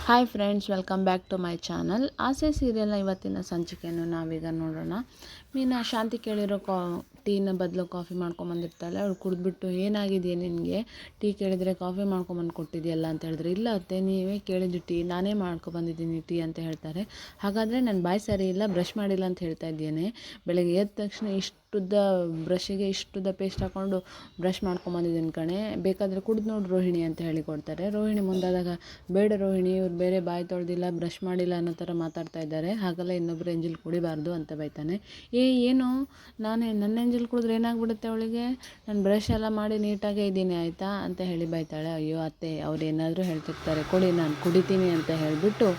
Hi friends, welcome back to my channel. Aase ಸೀರಿಯಲ್ನ ಇವತ್ತಿನ ಸಂಚಿಕೆಯನ್ನು ನಾವೀಗ ನೋಡೋಣ. ಮೀನಾ ಶಾಂತಿ ಕೇಳಿರೋ ಟೀನ ಬದಲು ಕಾಫಿ ಮಾಡ್ಕೊಂಬಂದಿರ್ತಾಳೆ. ಅವಳು ಕುಡಿದ್ಬಿಟ್ಟು, ಏನಾಗಿದೆಯೇ ನಿನಗೆ, ಟೀ ಕೇಳಿದರೆ ಕಾಫಿ ಮಾಡ್ಕೊಂಬಂದು ಕೊಟ್ಟಿದೆಯಲ್ಲ ಅಂತ ಹೇಳಿದ್ರೆ, ಇಲ್ಲ ಅತ್ತೆ, ನೀವೇ ಕೇಳಿದ್ದು ಟೀ, ನಾನೇ ಮಾಡ್ಕೊಬಂದಿದ್ದೀನಿ ಟೀ ಅಂತ ಹೇಳ್ತಾರೆ. ಹಾಗಾದರೆ ನನ್ನ ಬಾಯಿ ಸರಿ ಇಲ್ಲ, ಬ್ರಷ್ ಮಾಡಿಲ್ಲ ಅಂತ ಹೇಳ್ತಾ ಇದ್ದೇನೆ. ಬೆಳಗ್ಗೆ ಎದ್ದ ತಕ್ಷಣ ಇಷ್ಟುದ್ದ ಬ್ರಷಿಗೆ ಇಷ್ಟುದ್ದ ಪೇಸ್ಟ್ ಹಾಕ್ಕೊಂಡು ಬ್ರಷ್ ಮಾಡ್ಕೊಂಬಂದಿದ್ದೀನಿ ಕಣೆ, ಬೇಕಾದರೆ ಕುಡ್ದು ನೋಡು ರೋಹಿಣಿ ಅಂತ ಹೇಳಿಕೊಡ್ತಾರೆ. ರೋಹಿಣಿ ಮುಂದಾದಾಗ, ಬೇಡ ರೋಹಿಣಿ, ಇವ್ರು ಬೇರೆ ಬಾಯಿ ತೊಳೆದಿಲ್ಲ, ಬ್ರಷ್ ಮಾಡಿಲ್ಲ ಅನ್ನೋ ಥರ ಮಾತಾಡ್ತಾ ಇದ್ದಾರೆ, ಹಾಗೆಲ್ಲ ಇನ್ನೊಬ್ಬರು ಎಂಜಲ್ ಕುಡಿಬಾರ್ದು ಅಂತ ಬೈತಾನೆ. ಏನು, ನನ್ನ ಎಂಜಲ್ ಕುಡಿದ್ರೆ ಏನಾಗ್ಬಿಡುತ್ತೆ ಅವಳಿಗೆ, ನಾನು ಬ್ರಷ್ ಎಲ್ಲ ಮಾಡಿ ನೀಟಾಗೇ ಇದ್ದೀನಿ ಆಯಿತಾ ಅಂತ ಹೇಳಿ ಬೈತಾಳೆ. ಅಯ್ಯೋ ಅತ್ತೆ, ಅವ್ರು ಏನಾದರೂ ಹೇಳ್ತಿರ್ತಾರೆ, ಕೊಡಿ ನಾನು ಕುಡಿತೀನಿ ಅಂತ ಹೇಳಿಬಿಟ್ಟು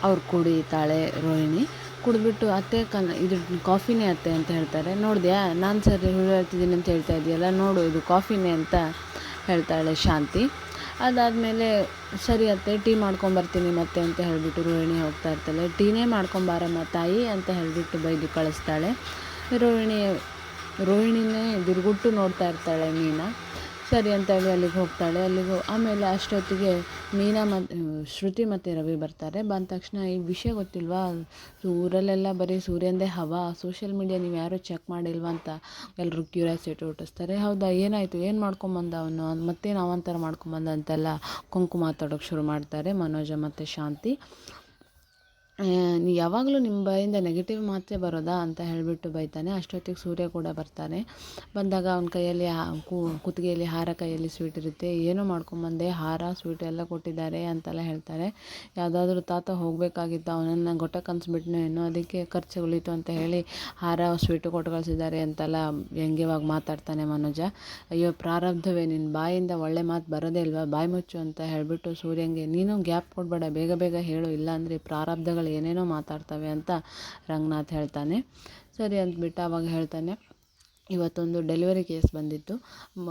ಅವ್ರು ಕುಡಿತಾಳೆ ರೋಹಿಣಿ. ಕುಡಿದ್ಬಿಟ್ಟು, ಅತ್ತೆ ಇದು ಕಾಫಿನೇ ಅತ್ತೆ ಅಂತ ಹೇಳ್ತಾರೆ. ನೋಡಿದ್ಯಾ, ನಾನು ಸರಿ ಹುಳು ಹೇಳ್ತಿದ್ದೀನಿ ಅಂತ ಹೇಳ್ತಾ ಇದೆಯಲ್ಲ, ನೋಡು ಇದು ಕಾಫಿನೇ ಅಂತ ಹೇಳ್ತಾಳೆ ಶಾಂತಿ. ಅದಾದಮೇಲೆ, ಸರಿ ಅತ್ತೆ, ಟೀ ಮಾಡ್ಕೊಂಬರ್ತೀನಿ ಮತ್ತೆ ಅಂತ ಹೇಳಿಬಿಟ್ಟು ರೋಹಿಣಿ ಹೋಗ್ತಾ ಇರ್ತಾಳೆ. ಟೀನೇ ಮಾಡ್ಕೊಂಬಾರಮ್ಮ ತಾಯಿ ಅಂತ ಹೇಳಿಬಿಟ್ಟು ಬೈದು ಕಳಿಸ್ತಾಳೆ. ರೋಹಿಣಿನೇ ದುರ್ಗುಟ್ಟು ನೋಡ್ತಾ ಇರ್ತಾಳೆ ಮೀನಾ. ಸರಿ ಅಂತ ಹೇಳಿ ಅಲ್ಲಿಗೆ ಹೋಗ್ತಾಳೆ. ಆಮೇಲೆ ಅಷ್ಟೊತ್ತಿಗೆ ಮೀನಾ ಶ್ರುತಿ ಮತ್ತು ರವಿ ಬರ್ತಾರೆ. ಬಂದ ತಕ್ಷಣ, ಈ ವಿಷಯ ಗೊತ್ತಿಲ್ವಾ, ಊರಲ್ಲೆಲ್ಲ ಬರೀ ಸೂರ್ಯಂದೇ ಹವಾ, ಸೋಷಿಯಲ್ ಮೀಡಿಯಾ ನೀವು ಯಾರೂ ಚೆಕ್ ಮಾಡಿಲ್ವಾ ಅಂತ ಎಲ್ಲರೂ ಕ್ಯೂರಿಯಾಸಿಟಿ ಹುಟ್ಟಿಸ್ತಾರೆ. ಹೌದಾ, ಏನಾಯಿತು, ಏನು ಮಾಡ್ಕೊಂಬಂದ ಅವನು, ಮತ್ತೇನು ಅವಂತರ ಮಾಡ್ಕೊಂಬಂದ ಅಂತೆಲ್ಲ ಕುಂಕು ಮಾತಾಡೋಕ್ಕೆ ಶುರು ಮಾಡ್ತಾರೆ ಮನೋಜ ಮತ್ತು ಶಾಂತಿ. ಯಾವಾಗಲೂ ನಿಮ್ಮ ಬಾಯಿಂದ ನೆಗೆಟಿವ್ ಮಾತೇ ಬರೋದಾ ಅಂತ ಹೇಳಿಬಿಟ್ಟು ಬೈತಾನೆ. ಅಷ್ಟೊತ್ತಿಗೆ ಸೂರ್ಯ ಕೂಡ ಬರ್ತಾನೆ. ಬಂದಾಗ ಅವನ ಕೈಯಲ್ಲಿ ಕುತ್ತಿಗೆಯಲ್ಲಿ ಹಾರ, ಕೈಯಲ್ಲಿ ಸ್ವೀಟ್ ಇರುತ್ತೆ. ಏನೋ ಮಾಡ್ಕೊಂಬಂದೆ, ಹಾರ ಸ್ವೀಟ್ ಎಲ್ಲ ಕೊಟ್ಟಿದ್ದಾರೆ ಅಂತೆಲ್ಲ ಹೇಳ್ತಾರೆ. ಯಾವುದಾದ್ರೂ ತಾತ ಹೋಗಬೇಕಾಗಿತ್ತು, ಅವನನ್ನು ಗೊಟ್ಟ ಕನ್ಸ್ಬಿಟ್ನೋ ಏನೋ, ಅದಕ್ಕೆ ಖರ್ಚು ಉಳೀತು ಅಂತ ಹೇಳಿ ಹಾರ ಸ್ವೀಟು ಕೊಟ್ಟು ಕಳಿಸಿದ್ದಾರೆ ಅಂತೆಲ್ಲ ವ್ಯಂಗ್ಯವಾಗಿ ಮಾತಾಡ್ತಾನೆ ಮನೋಜ. ಅಯ್ಯೋ ಪ್ರಾರಬ್ಧವೇ, ನಿನ್ನ ಬಾಯಿಂದ ಒಳ್ಳೆ ಮಾತು ಬರೋದೇ ಇಲ್ವಾ, ಬಾಯಿ ಮುಚ್ಚು ಅಂತ ಹೇಳಿಬಿಟ್ಟು ಸೂರ್ಯಂಗೆ, ನೀನು ಗ್ಯಾಪ್ ಕೊಡಬೇಡ, ಬೇಗ ಬೇಗ ಹೇಳು, ಇಲ್ಲಾಂದರೆ ಪ್ರಾರಬ್ಧಗಳು ಏನೇನೋ ಮಾತಾಡ್ತವೆ ಅಂತ ರಂಗನಾಥ್ ಹೇಳ್ತಾನೆ. ಸರಿ ಅಂದ್ಬಿಟ್ಟು ಆವಾಗ ಹೇಳ್ತಾನೆ, ಇವತ್ತೊಂದು ಡೆಲಿವರಿ ಕೇಸ್ ಬಂದಿತ್ತು,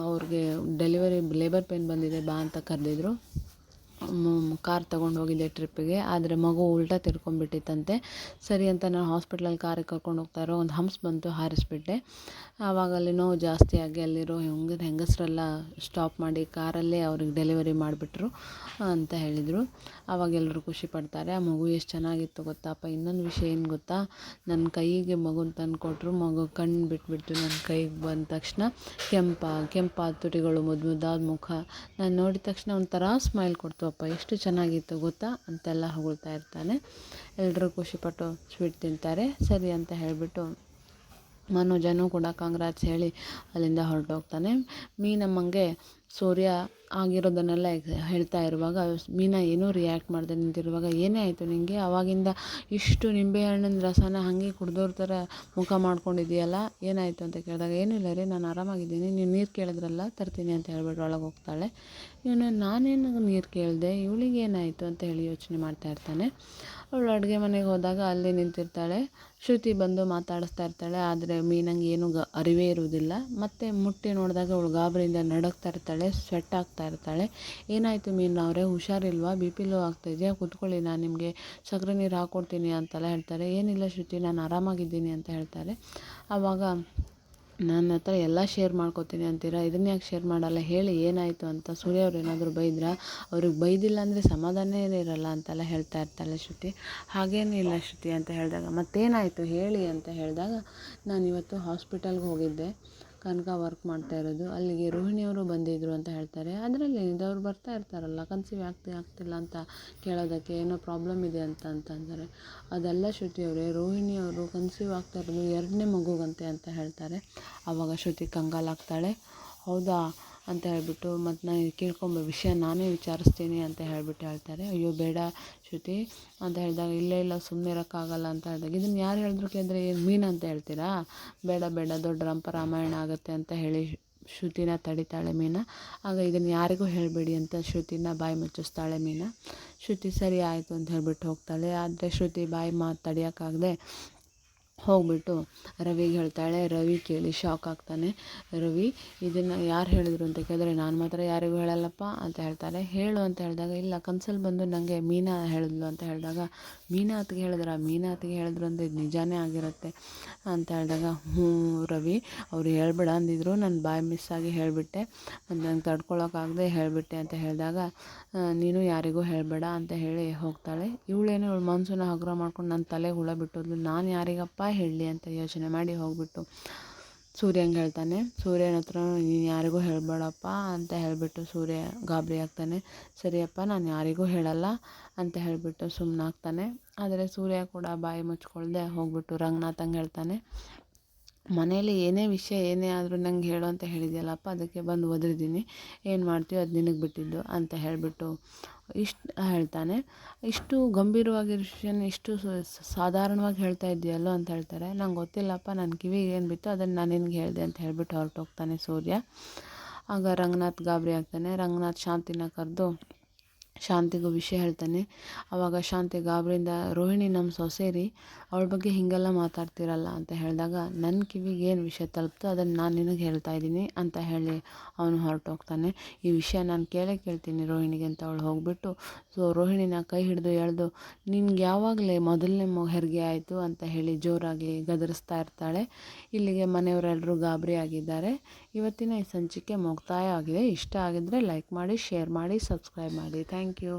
ಅವ್ರಿಗೆ ಡೆಲಿವರಿ ಲೇಬರ್ ಪೇನ್ ಬಂದಿದೆ, ಬಾ ಅಂತ ಕರೆದಿದ್ರು. ಕಾರ್ ತೊಗೊಂಡು ಹೋಗಿದ್ದೆ ಟ್ರಿಪ್ಪಿಗೆ, ಆದರೆ ಮಗು ಉಲ್ಟಾ ತಿರ್ಕೊಂಡ್ಬಿಟ್ಟಿತ್ತಂತೆ. ಸರಿ ಅಂತ ನಾನು ಹಾಸ್ಪಿಟ್ಲಲ್ಲಿ ಕಾರಿಗೆ ಕರ್ಕೊಂಡು ಹೋಗ್ತಾರೋ ಒಂದು ಹಂಪ್ಸ್ ಬಂತು, ಹಾರಿಸ್ಬಿಟ್ಟೆ. ಆವಾಗ ಅಲ್ಲಿ ನೋವು ಜಾಸ್ತಿ ಆಗಿ ಅಲ್ಲಿರೋ ಹೆಂಗಸರೆಲ್ಲ ಸ್ಟಾಪ್ ಮಾಡಿ ಕಾರಲ್ಲೇ ಅವ್ರಿಗೆ ಡೆಲಿವರಿ ಮಾಡಿಬಿಟ್ರು ಅಂತ ಹೇಳಿದರು. ಆವಾಗ ಎಲ್ಲರೂ ಖುಷಿ ಪಡ್ತಾರೆ. ಆ ಮಗು ಎಷ್ಟು ಚೆನ್ನಾಗಿತ್ತು ಗೊತ್ತಪ್ಪ. ಇನ್ನೊಂದು ವಿಷಯ ಏನು ಗೊತ್ತಾ, ನನ್ನ ಕೈಗೆ ಮಗುನ ತಂದು ಕೊಟ್ಟರು, ಮಗು ಕಣ್ಣು ಬಿಟ್ಬಿಟ್ಟು ನನ್ನ ಕೈಗೆ ಬಂದ ತಕ್ಷಣ ಕೆಂಪಾದ ತುಟಿಗಳು, ಮುದ್ದಾದ ಮುಖ, ನಾನು ನೋಡಿದ ತಕ್ಷಣ ಒಂಥರ ಸ್ಮೈಲ್ ಕೊಡ್ತು ಅಪ್ಪ, ಎಷ್ಟು ಚೆನ್ನಾಗಿತ್ತು ಗೊತ್ತಾ ಅಂತೆಲ್ಲ ಹೊಗಳ್ತಾ ಇರ್ತಾನೆ. ಎಲ್ಲರೂ ಖುಷಿಪಟ್ಟು ಸ್ವೀಟ್ ತಿಂತಾರೆ. ಸರಿ ಅಂತ ಹೇಳಿಬಿಟ್ಟು ಮನೋಜನೂ ಕೂಡ ಕಾಂಗ್ರಾಟ್ಸ್ ಹೇಳಿ ಅಲ್ಲಿಂದ ಹೊರಟೋಗ್ತಾನೆ. ಮೀನಮ್ಮಂಗೆ ಸೂರ್ಯ ಆಗಿರೋದನ್ನೆಲ್ಲ ಹೇಳ್ತಾ ಇರುವಾಗ ಮೀನಾ ಏನೂ ರಿಯಾಕ್ಟ್ ಮಾಡದೆ ನಿಂತಿರುವಾಗ, ಏನೇ ಆಯಿತು ನಿನಗೆ, ಆವಾಗಿಂದ ಇಷ್ಟು ನಿಂಬೆಹಣ್ಣಿನ ರಸನ ಹಾಗೆ ಕುಡ್ದೋರ ಥರ ಮುಖ ಮಾಡ್ಕೊಂಡಿದೆಯಲ್ಲ, ಏನಾಯಿತು ಅಂತ ಕೇಳಿದಾಗ, ಏನಿಲ್ಲ ರೀ, ನಾನು ಆರಾಮಾಗಿದ್ದೀನಿ, ನೀವು ನೀರು ಕೇಳಿದ್ರಲ್ಲ ತರ್ತೀನಿ ಅಂತ ಹೇಳ್ಬಿಟ್ಟು ಒಳಗೆ ಹೋಗ್ತಾಳೆ. ನಾನೇನು ನೀರು ಕೇಳಿದೆ, ಇವಳಿಗೆ ಏನಾಯಿತು ಅಂತ ಹೇಳಿ ಯೋಚನೆ ಮಾಡ್ತಾ ಇರ್ತಾನೆ. ಅವಳು ಅಡುಗೆ ಮನೆಗೆ ಹೋದಾಗ ಅಲ್ಲಿ ನಿಂತಿರ್ತಾಳೆ. ಶ್ರುತಿ ಬಂದು ಮಾತಾಡಿಸ್ತಾ ಇರ್ತಾಳೆ, ಆದರೆ ಮೀನಂಗೆ ಏನೂ ಅರಿವೇ ಇರುವುದಿಲ್ಲ. ಮತ್ತು ಮುಟ್ಟಿ ನೋಡಿದಾಗ ಅವಳು ಗಾಬರಿಯಿಂದ ನಡುಗ್ತಾ ಇರ್ತಾಳೆ, ಸ್ವೆಟ್ ಆಗ್ತಾ ಇರ್ತಾಳೆ. ಏನಾಯಿತು ಮೀನು ಅವರೇ, ಹುಷಾರಿಲ್ವಾ, ಬಿ ಪಿ ಲೋ ಆಗ್ತಾಯಿದೆಯಾ, ಕೂತ್ಕೊಳ್ಳಿ, ನಾನು ನಿಮಗೆ ಸಕ್ಕರೆ ನೀರು ಹಾಕ್ಕೊಡ್ತೀನಿ ಅಂತೆಲ್ಲ ಹೇಳ್ತಾರೆ. ಏನಿಲ್ಲ ಶ್ರುತಿ, ನಾನು ಆರಾಮಾಗಿದ್ದೀನಿ ಅಂತ ಹೇಳ್ತಾರೆ. ಆವಾಗ, ನನ್ನ ಹತ್ರ ಎಲ್ಲ ಶೇರ್ ಮಾಡ್ಕೋತೀನಿ ಅಂತೀರಾ, ಇದನ್ನ ಯಾಕೆ ಶೇರ್ ಮಾಡಲ್ಲ, ಹೇಳಿ ಏನಾಯಿತು ಅಂತ. ಸೂರ್ಯ ಅವ್ರು ಏನಾದರೂ ಬೈದ್ರಾ, ಅವ್ರಿಗೆ ಬೈದಿಲ್ಲ ಅಂದರೆ ಸಮಾಧಾನ ಇರಲ್ಲ ಅಂತೆಲ್ಲ ಹೇಳ್ತಾ ಇರ್ತಾಳೆ ಶ್ರುತಿ. ಹಾಗೇನಿಲ್ಲ ಶ್ರುತಿ ಅಂತ ಹೇಳಿದಾಗ, ಮತ್ತೇನಾಯಿತು ಹೇಳಿ ಅಂತ ಹೇಳಿದಾಗ, ನಾನು ಇವತ್ತು ಹಾಸ್ಪಿಟಲ್ಗೆ ಹೋಗಿದ್ದೆ, ಕನಕ ವರ್ಕ್ ಮಾಡ್ತಾ ಇರೋದು, ಅಲ್ಲಿಗೆ ರೋಹಿಣಿಯವರು ಬಂದಿದ್ದರು ಅಂತ ಹೇಳ್ತಾರೆ. ಅದರಲ್ಲಿ ಅವ್ರು ಬರ್ತಾ ಇರ್ತಾರಲ್ಲ, ಕನ್ಸೀವ್ ಆಗ್ತಿಲ್ಲ ಅಂತ ಕೇಳೋದಕ್ಕೆ, ಏನೋ ಪ್ರಾಬ್ಲಮ್ ಇದೆ ಅಂತಂದರೆ, ಅದೆಲ್ಲ ಶ್ರುತಿಯವರೇ, ರೋಹಿಣಿಯವರು ಕನ್ಸೀವ್ ಆಗ್ತಾ ಇರೋದು 2ನೇ ಮಗುಗಂತೆ ಅಂತ ಹೇಳ್ತಾರೆ. ಆವಾಗ ಶ್ರುತಿ ಕಂಗಾಲಾಗ್ತಾಳೆ. ಹೌದಾ ಅಂತ ಹೇಳ್ಬಿಟ್ಟು, ಮತ್ತು ನಾನು ಕೇಳ್ಕೊಂಬ ವಿಷಯ ನಾನೇ ವಿಚಾರಿಸ್ತೀನಿ ಅಂತ ಹೇಳ್ಬಿಟ್ಟು ಹೇಳ್ತಾರೆ. ಅಯ್ಯೋ ಬೇಡ ಶ್ರುತಿ ಅಂತ ಹೇಳಿದಾಗ, ಇಲ್ಲ ಸುಮ್ಮನೆ ಇರೋಕ್ಕಾಗಲ್ಲ ಅಂತ ಹೇಳಿದಾಗ, ಇದನ್ನು ಯಾರು ಹೇಳಿದ್ರು ಕೇಳಿದ್ರೆ ಏನು ಮೀನು ಅಂತ ಹೇಳ್ತೀರಾ, ಬೇಡ ದೊಡ್ಡ ರಾಮಾಯಣ ಆಗುತ್ತೆ ಅಂತ ಹೇಳಿ ಶ್ರುತಿನ ತಡಿತಾಳೆ ಮೀನಾ. ಆಗ ಇದನ್ನು ಯಾರಿಗೂ ಹೇಳಬೇಡಿ ಅಂತ ಶ್ರುತಿನ ಬಾಯಿ ಮುಚ್ಚಿಸ್ತಾಳೆ ಮೀನಾ. ಶ್ರುತಿ ಸರಿ ಆಯಿತು ಅಂತ ಹೇಳ್ಬಿಟ್ಟು ಹೋಗ್ತಾಳೆ. ಆದರೆ ಶ್ರುತಿ ಬಾಯಿ ಮಾತು ತಡಿಯೋಕ್ಕಾಗದೆ ಹೋಗ್ಬಿಟ್ಟು ರವಿಗೆ ಹೇಳ್ತಾಳೆ. ರವಿ ಕೇಳಿ ಶಾಕ್ ಆಗ್ತಾನೆ. ರವಿ ಇದನ್ನು ಯಾರು ಹೇಳಿದ್ರು ಅಂತ ಕೇಳಿದ್ರೆ, ನಾನು ಮಾತ್ರ ಯಾರಿಗೂ ಹೇಳಲ್ಲಪ್ಪ ಅಂತ ಹೇಳ್ತಾರೆ. ಹೇಳು ಅಂತ ಹೇಳಿದಾಗ, ಇಲ್ಲ ಕನ್ಸಲ್ಲಿ ಬಂದು ನನಗೆ ಮೀನಾ ಹೇಳಿದ್ಲು ಅಂತ ಹೇಳಿದಾಗ, ಮೀನಾ ಅತ್ತಿಗೆ ಹೇಳಿದ್ರ, ಮೀನಾ ಅತ್ತಿಗೆ ಹೇಳಿದ್ರು ಅಂದರೆ ಇದು ನಿಜಾನೇ ಆಗಿರುತ್ತೆ ಅಂತ ಹೇಳಿದಾಗ, ಹ್ಞೂ ರವಿ ಅವ್ರು ಹೇಳ್ಬೇಡ ಅಂದಿದ್ರು, ನಾನು ಬಾಯ್ ಮಿಸ್ಸಾಗಿ ಹೇಳಿಬಿಟ್ಟೆ, ಮತ್ತು ನಂಗೆ ತಡ್ಕೊಳಕ್ಕಾಗದೆ ಹೇಳಿಬಿಟ್ಟೆ ಅಂತ ಹೇಳಿದಾಗ, ನೀನು ಯಾರಿಗೂ ಹೇಳಬೇಡ ಅಂತ ಹೇಳಿ ಹೋಗ್ತಾಳೆ. ಇವಳೇನೋ ಇವಳು ಮನಸ್ಸನ್ನ ಹಗುರ ಮಾಡ್ಕೊಂಡು ನನ್ನ ತಲೆಗೆ ಹುಳ ಬಿಟ್ಟೋದ್ಲು, ನಾನು ಯಾರಿಗಪ್ಪ ಹೇಳಲಿ ಅಂತ ಯೋಚನೆ ಮಾಡಿ ಹೋಗ್ಬಿಟ್ಟು ಸೂರ್ಯಂಗೆ ಹೇಳ್ತಾನೆ. ಸೂರ್ಯನ ಹತ್ರ ನೀನು ಯಾರಿಗೂ ಹೇಳಬೇಡಪ್ಪ ಅಂತ ಹೇಳಿಬಿಟ್ಟು ಸೂರ್ಯ ಗಾಬರಿ ಆಗ್ತಾನೆ. ಸರಿಯಪ್ಪ ನಾನು ಯಾರಿಗೂ ಹೇಳಲ್ಲ ಅಂತ ಹೇಳಿಬಿಟ್ಟು ಸುಮ್ಮನಾಗ್ತಾನೆ. ಆದರೆ ಸೂರ್ಯ ಕೂಡ ಬಾಯಿ ಮುಚ್ಕೊಳ್ದೆ ಹೋಗ್ಬಿಟ್ಟು ರಂಗನಾಥಂಗೆ ಹೇಳ್ತಾನೆ, ಮನೇಲಿ ಏನೇ ವಿಷಯ ಏನೇ ಆದರೂ ನಂಗೆ ಹೇಳು ಅಂತ ಹೇಳಿದ್ಯಲ್ಲಪ್ಪ, ಅದಕ್ಕೆ ಬಂದು ಒದರಿದ್ದೀನಿ, ಏನು ಮಾಡ್ತೀಯೋ ಅದು ನಿನಗೆ ಬಿಟ್ಟಿದ್ದು ಅಂತ ಹೇಳಿಬಿಟ್ಟು ಇಷ್ಟು ಹೇಳ್ತಾನೆ. ಇಷ್ಟು ಗಂಭೀರವಾಗಿರೋ ವಿಷಯನ ಇಷ್ಟು ಸಾಧಾರಣವಾಗಿ ಹೇಳ್ತಾ ಇದೆಯಲ್ಲೋ ಅಂತ ಹೇಳ್ತಾರೆ. ನಂಗೆ ಗೊತ್ತಿಲ್ಲಪ್ಪ, ನನ್ನ ಕಿವಿಗೆ ಏನು ಬಿತ್ತು ಅದನ್ನು ನಾನು ನಿನಗೆ ಹೇಳಿದೆ ಅಂತ ಹೇಳಿಬಿಟ್ಟು ಹೊರಟೋಗ್ತಾನೆ ಸೂರ್ಯ. ಆಗ ರಂಗನಾಥ್ ಗಾಬರಿ ಆಗ್ತಾನೆ. ರಂಗನಾಥ್ ಶಾಂತಿನ ಕರೆದು ಶಾಂತಿಗೂ ವಿಷಯ ಹೇಳ್ತಾನೆ. ಆವಾಗ ಶಾಂತಿ ಗಾಬರಿಯಿಂದ, ರೋಹಿಣಿ ನಮ್ಮ ಸೊಸೆರಿ, ಅವಳ ಬಗ್ಗೆ ಹೀಗೆಲ್ಲ ಮಾತಾಡ್ತಿರಲ್ಲ ಅಂತ ಹೇಳಿದಾಗ, ನನ್ನ ಕಿವಿಗೆ ಏನು ವಿಷಯ ತಲುಪ್ತೋ ಅದನ್ನು ನಾನು ನಿನಗೆ ಹೇಳ್ತಾ ಇದ್ದೀನಿ ಅಂತ ಹೇಳಿ ಅವನು ಹೊರಟೋಗ್ತಾನೆ. ಈ ವಿಷಯ ನಾನು ಕೇಳ್ತೀನಿ ರೋಹಿಣಿಗೆ ಅಂತ ಅವಳು ಹೋಗಿಬಿಟ್ಟು ರೋಹಿಣಿನ ಕೈ ಹಿಡಿದು ಎಳೆದು, ನಿನ್ಗೆ ಯಾವಾಗಲೇ ಮೊದಲನೇ ಹೆರಿಗೆ ಆಯಿತು ಅಂತ ಹೇಳಿ ಜೋರಾಗಿ ಗದರಿಸ್ತಾ ಇರ್ತಾಳೆ. ಇಲ್ಲಿಗೆ ಮನೆಯವರೆಲ್ಲರೂ ಗಾಬರಿ ಆಗಿದ್ದಾರೆ. ಇವತ್ತಿನ ಈ ಸಂಚಿಕೆ ಮುಕ್ತಾಯ ಆಗಿದೆ. ಇಷ್ಟ ಆಗಿದ್ದರೆ ಲೈಕ್ ಮಾಡಿ, ಶೇರ್ ಮಾಡಿ, ಸಬ್ಸ್ಕ್ರೈಬ್ ಮಾಡಿ. Thank you.